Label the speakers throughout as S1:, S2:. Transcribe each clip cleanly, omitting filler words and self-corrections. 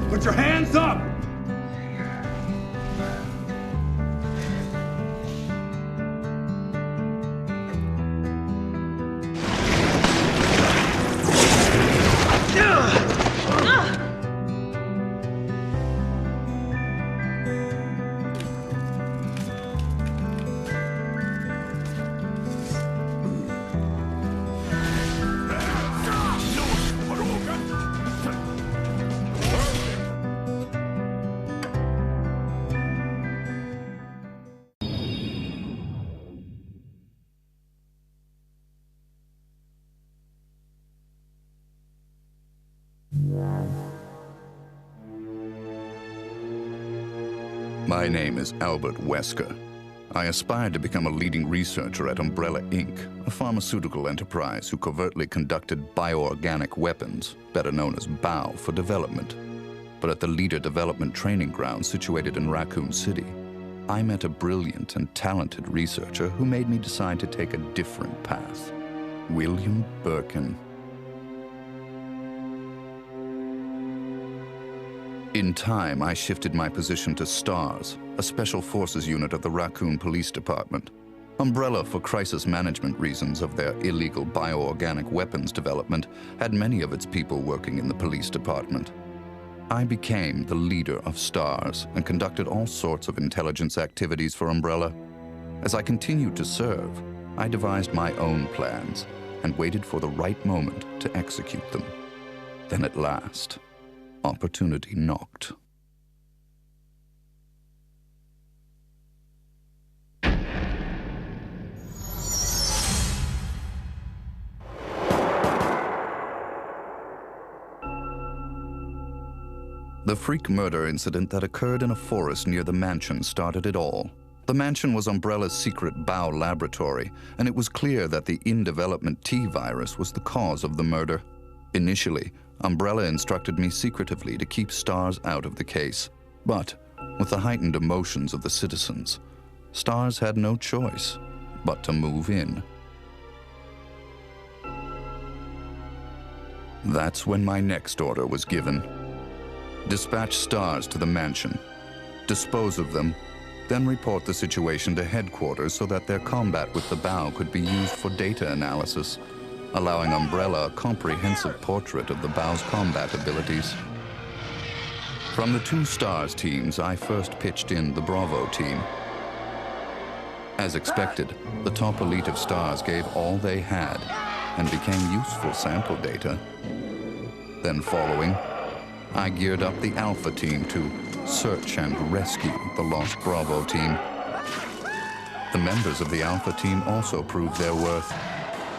S1: Put your hands up!
S2: My name is Albert Wesker. I aspired to become a leading researcher at Umbrella Inc., a pharmaceutical enterprise who covertly conducted bioorganic weapons, better known as BOW, for development. But at the Leader Development Training Ground situated in Raccoon City, I met a brilliant and talented researcher who made me decide to take a different path. William Birkin. In time, I shifted my position to STARS, a special forces unit of the Raccoon Police Department. Umbrella, for crisis management reasons of their illegal bioorganic weapons development, had many of its people working in the police department. I became the leader of STARS and conducted all sorts of intelligence activities for Umbrella. As I continued to serve, I devised my own plans and waited for the right moment to execute them. Then at last, opportunity knocked. The freak murder incident that occurred in a forest near the mansion started it all. The mansion was Umbrella's secret BOW laboratory, and it was clear that the in-development T virus was the cause of the murder. Initially, Umbrella instructed me secretively to keep STARS out of the case. But, with the heightened emotions of the citizens, STARS had no choice but to move in. That's when my next order was given. Dispatch STARS to the mansion, dispose of them, then report the situation to headquarters so that their combat with the BOW could be used for data analysis, allowing Umbrella a comprehensive portrait of the BOW's combat abilities. From the two STARS teams, I first pitched in the Bravo team. As expected, the top elite of STARS gave all they had and became useful sample data. Then following, I geared up the Alpha team to search and rescue the lost Bravo team. The members of the Alpha team also proved their worth,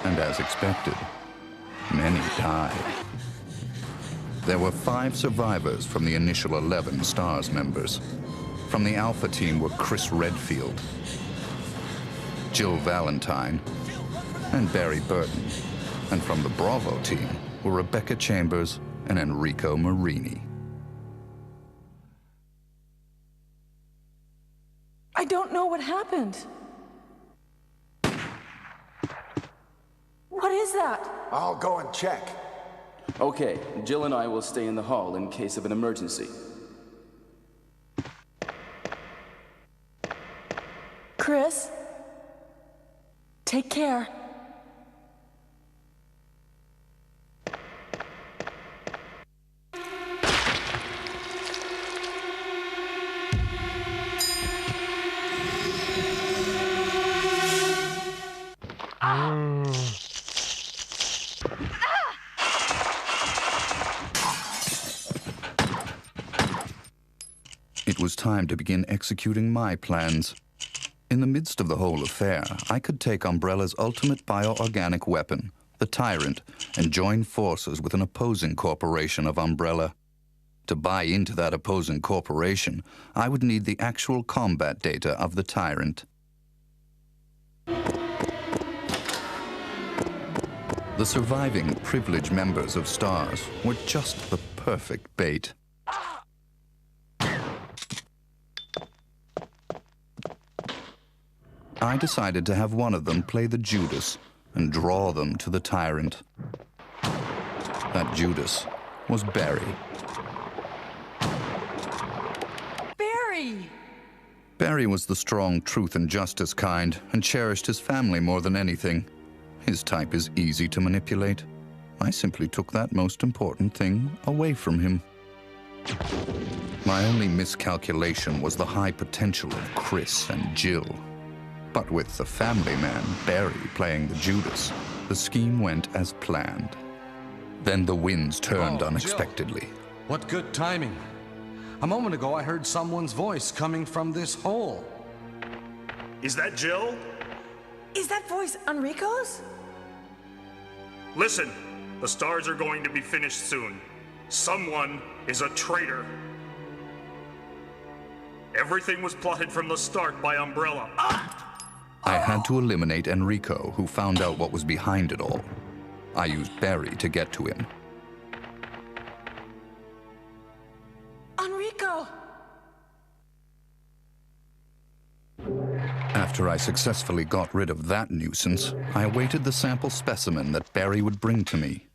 S2: and as expected, many died. There were 5 survivors from the initial 11 STARS members. From the Alpha team were Chris Redfield, Jill Valentine, and Barry Burton. And from the Bravo team were Rebecca Chambers and Enrico Marini.
S3: I don't know what happened. What is that?
S4: I'll go and check.
S5: Okay, Jill and I will stay in the hall in case of an emergency.
S3: Chris? Take care.
S2: It was time to begin executing my plans. In the midst of the whole affair, I could take Umbrella's ultimate bioorganic weapon, the Tyrant, and join forces with an opposing corporation of Umbrella. To buy into that opposing corporation, I would need the actual combat data of the Tyrant. The surviving privileged members of STARS were just the perfect bait. I decided to have one of them play the Judas and draw them to the Tyrant. That Judas was Barry.
S3: Barry!
S2: Barry was the strong truth and justice kind and cherished his family more than anything. His type is easy to manipulate. I simply took that most important thing away from him. My only miscalculation was the high potential of Chris and Jill. But with the family man, Barry, playing the Judas, the scheme went as planned. Then the winds turned unexpectedly.
S1: Jill. What good timing. A moment ago, I heard someone's voice coming from this hole.
S4: Is that Jill?
S3: Is that voice Enrico's?
S4: Listen, the stars are going to be finished soon. Someone is a traitor. Everything was plotted from the start by Umbrella.
S2: I had to eliminate Enrico, who found out what was behind it all. I used Barry to get to him.
S3: Enrico!
S2: After I successfully got rid of that nuisance, I awaited the sample specimen that Barry would bring to me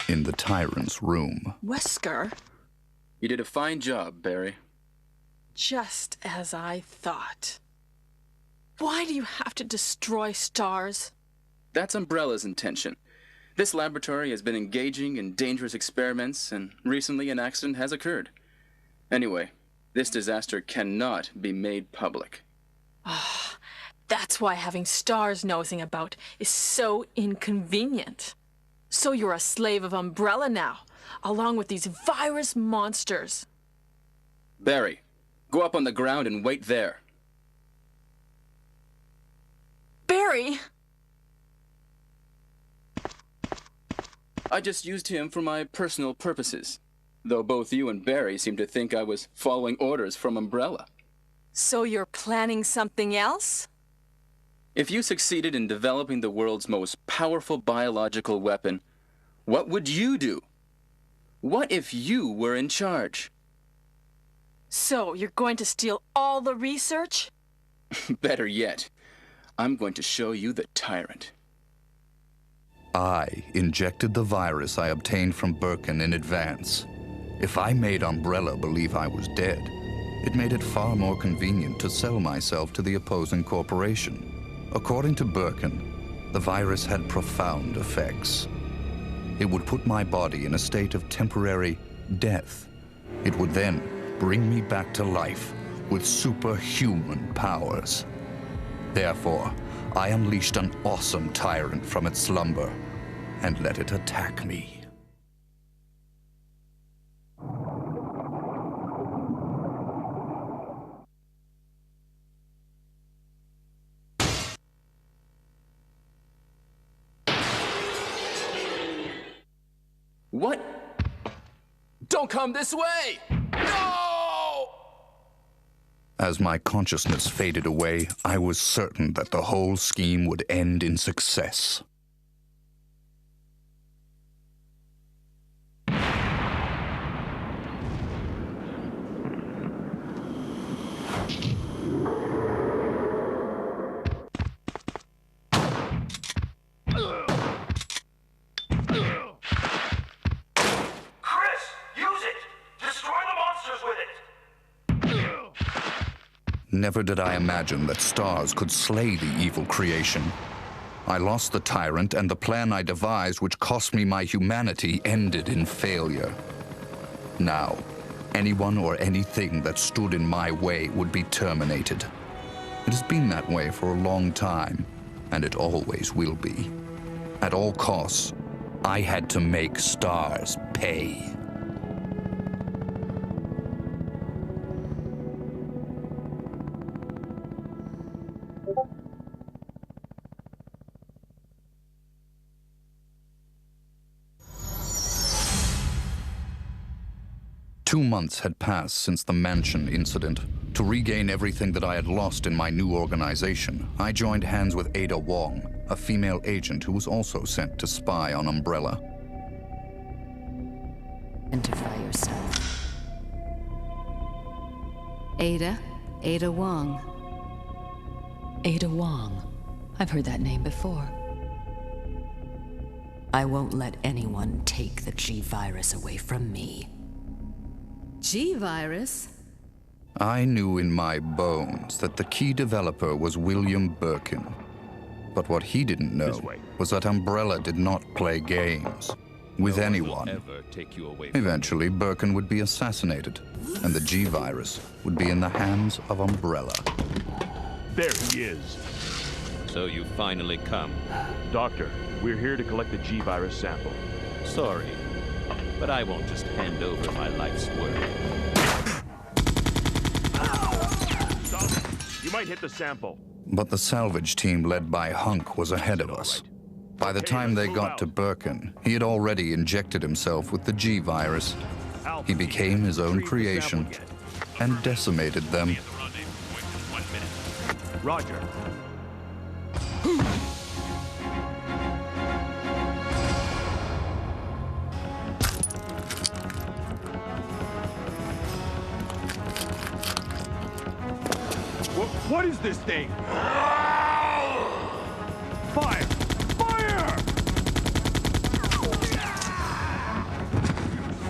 S2: in the Tyrant's room.
S3: Wesker?
S5: You did a fine job, Barry.
S3: Just as I thought. Why do you have to destroy stars?
S5: That's Umbrella's intention. This laboratory has been engaging in dangerous experiments, and recently an accident has occurred. Anyway, this disaster cannot be made public.
S3: That's why having stars nosing about is so inconvenient. So you're a slave of Umbrella now, along with these virus monsters.
S5: Barry, go up on the ground and wait there.
S3: Barry!
S5: I just used him for my personal purposes, though both you and Barry seem to think I was following orders from Umbrella.
S3: So you're planning something else?
S5: If you succeeded in developing the world's most powerful biological weapon, what would you do? What if you were in charge?
S3: So you're going to steal all the research?
S5: Better yet, I'm going to show you the Tyrant.
S2: I injected the virus I obtained from Birkin in advance. If I made Umbrella believe I was dead, it made it far more convenient to sell myself to the opposing corporation. According to Birkin, the virus had profound effects. It would put my body in a state of temporary death. It would then bring me back to life with superhuman powers. Therefore, I unleashed an awesome tyrant from its slumber and let it attack me.
S5: What? Don't come this way! No!
S2: As my consciousness faded away, I was certain that the whole scheme would end in success. Never did I imagine that stars could slay the evil creation. I lost the tyrant, and the plan I devised, which cost me my humanity, ended in failure. Now, anyone or anything that stood in my way would be terminated. It has been that way for a long time, and it always will be. At all costs, I had to make stars pay. Two months had passed since the mansion incident. To regain everything that I had lost in my new organization, I joined hands with Ada Wong, a female agent who was also sent to spy on Umbrella.
S6: Identify yourself. Ada Wong. Ada Wong. I've heard that name before. I won't let anyone take the G-Virus away from me.
S7: G-Virus?
S2: I knew in my bones that the key developer was William Birkin. But what he didn't know was that Umbrella did not play games with anyone. Eventually, Birkin would be assassinated, and the G-Virus would be in the hands of Umbrella.
S7: There he is.
S8: So you finally come.
S7: Doctor, we're here to collect the G-Virus sample.
S8: Sorry, but I won't just hand over my life's work.
S7: Stop it. You might hit the sample.
S2: But the salvage team led by Hunk was ahead of us. By the time they got to Birkin, he had already injected himself with the G-Virus. He became his own creation and decimated them.
S7: Roger. What is this thing? Fire! Fire!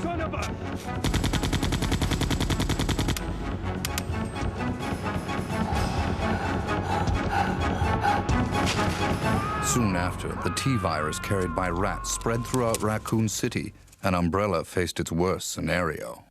S7: Son of a...
S2: Soon after, the T-Virus carried by rats spread throughout Raccoon City, and Umbrella faced its worst scenario.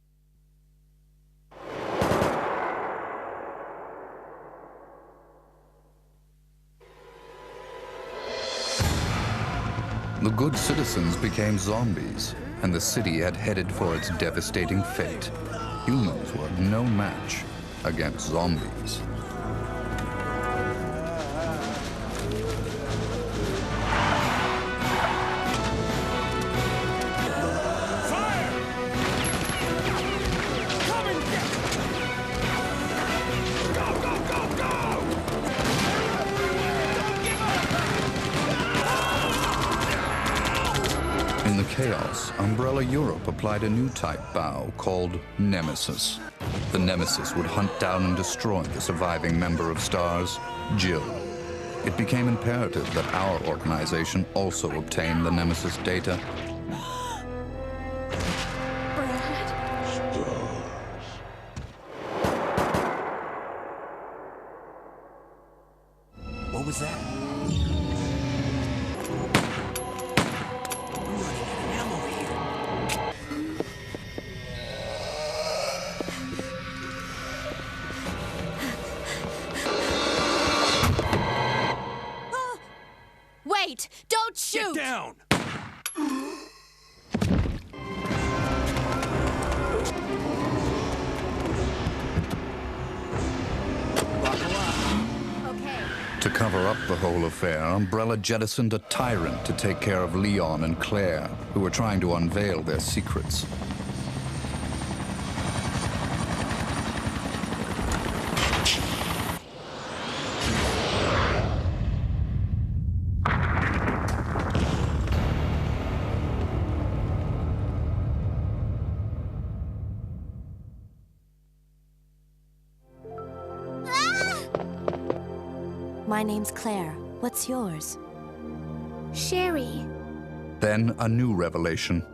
S2: The good citizens became zombies, and the city had headed for its devastating fate. Humans were no match against zombies. In the chaos, Umbrella Europe applied a new type bow called Nemesis. The Nemesis would hunt down and destroy the surviving member of STARS, Jill. It became imperative that our organization also obtain the Nemesis data.
S9: What was that?
S10: Wait! Don't shoot!
S9: Get down!
S2: To cover up the whole affair, Umbrella jettisoned a tyrant to take care of Leon and Claire, who were trying to unveil their secrets.
S10: My name's Claire. What's yours?
S11: Sherry.
S2: Then a new revelation.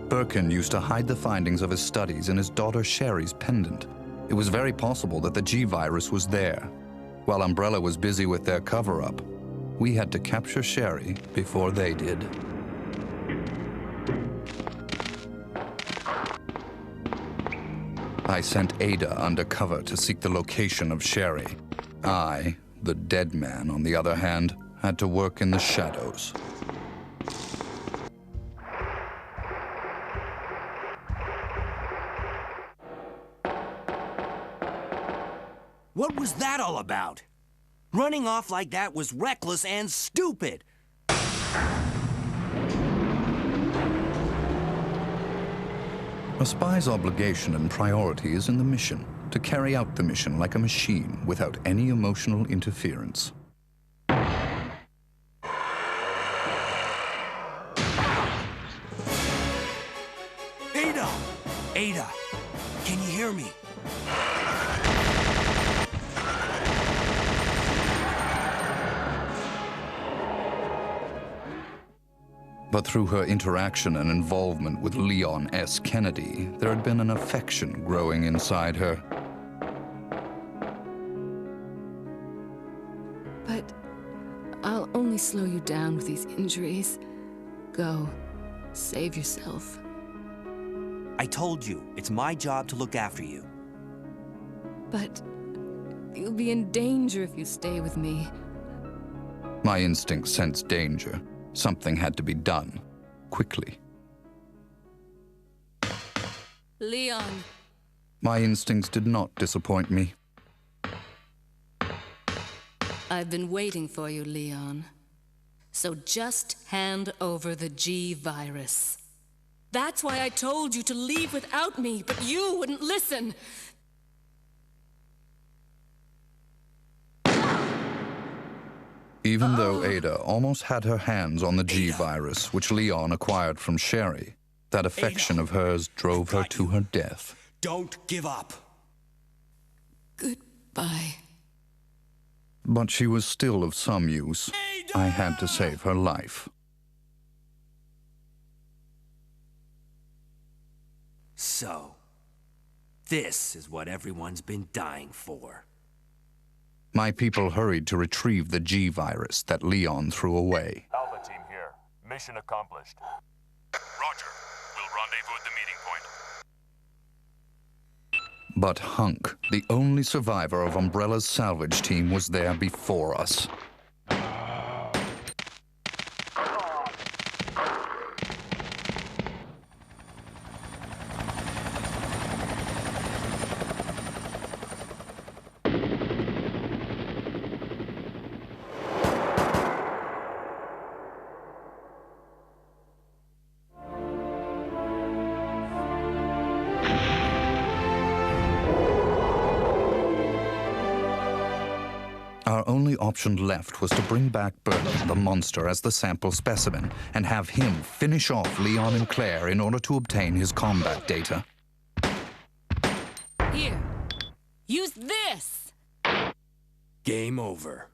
S2: Birkin used to hide the findings of his studies in his daughter Sherry's pendant. It was very possible that the G-Virus was there. While Umbrella was busy with their cover-up, we had to capture Sherry before they did. I sent Ada undercover to seek the location of Sherry. I, the dead man, on the other hand, had to work in the shadows.
S9: What was that all about? Running off like that was reckless and stupid.
S2: A spy's obligation and priority is in the mission, to carry out the mission like a machine without any emotional interference.
S9: Ada! Ada! Can you hear me?
S2: But through her interaction and involvement with Leon S. Kennedy, there had been an affection growing inside her.
S6: me slow you down with these injuries. Go. Save yourself.
S9: I told you, it's my job to look after you.
S6: But you'll be in danger if you stay with me.
S2: My instincts sensed danger. Something had to be done. Quickly.
S6: Leon.
S2: My instincts did not disappoint me.
S6: I've been waiting for you, Leon. So just hand over the G-virus. That's why I told you to leave without me, but you wouldn't listen.
S2: Even though Ada almost had her hands on the G-virus, which Leon acquired from Sherry, that affection of hers drove her to her death.
S9: Don't give up.
S6: Goodbye.
S2: But she was still of some use. I had to save her life.
S9: So, this is what everyone's been dying for.
S2: My people hurried to retrieve the G-virus that Leon threw away.
S7: Alpha team here. Mission accomplished. Roger. We'll rendezvous at the meeting point.
S2: But Hunk, the only survivor of Umbrella's salvage team, was there before us. Our only option left was to bring back Birkin, the monster, as the sample specimen, and have him finish off Leon and Claire in order to obtain his combat data.
S6: Here. Use this!
S9: Game over.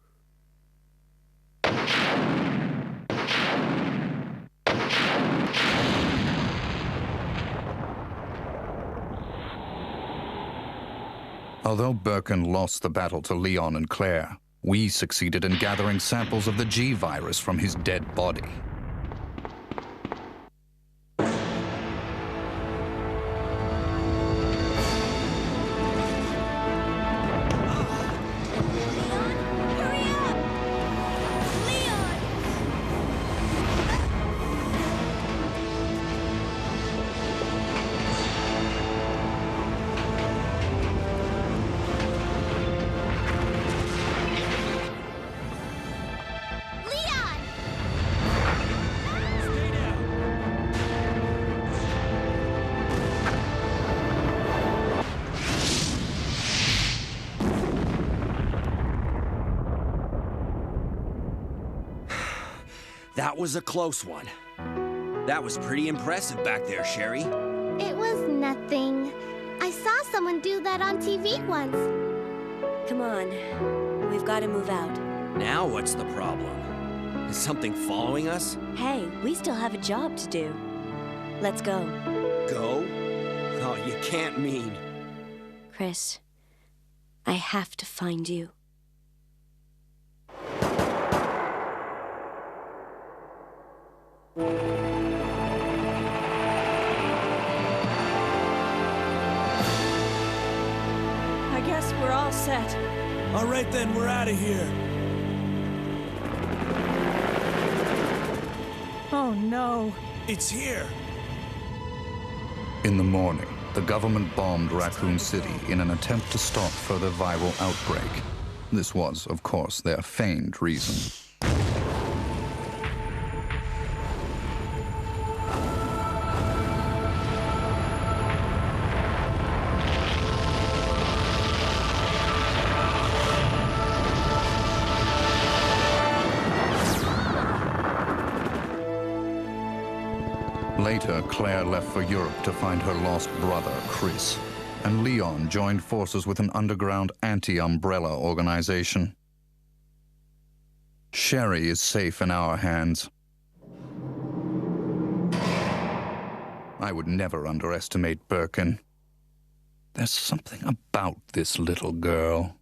S2: Although Birkin lost the battle to Leon and Claire, we succeeded in gathering samples of the G-virus from his dead body.
S9: That was a close one. That was pretty impressive back there, Sherry.
S11: It was nothing. I saw someone do that on TV once.
S10: Come on. We've got to move out.
S9: Now what's the problem? Is something following us?
S10: Hey, we still have a job to do. Let's go.
S9: Go? Oh, you can't mean...
S10: Chris, I have to find you.
S12: I guess we're all set.
S9: All right then, we're out of here.
S12: Oh no.
S9: It's here.
S2: In the morning, the government bombed Raccoon City in an attempt to stop further viral outbreak. This was, of course, their feigned reason. Later, Claire left for Europe to find her lost brother, Chris, and Leon joined forces with an underground anti-Umbrella organization. Sherry is safe in our hands. I would never underestimate Birkin. There's something about this little girl.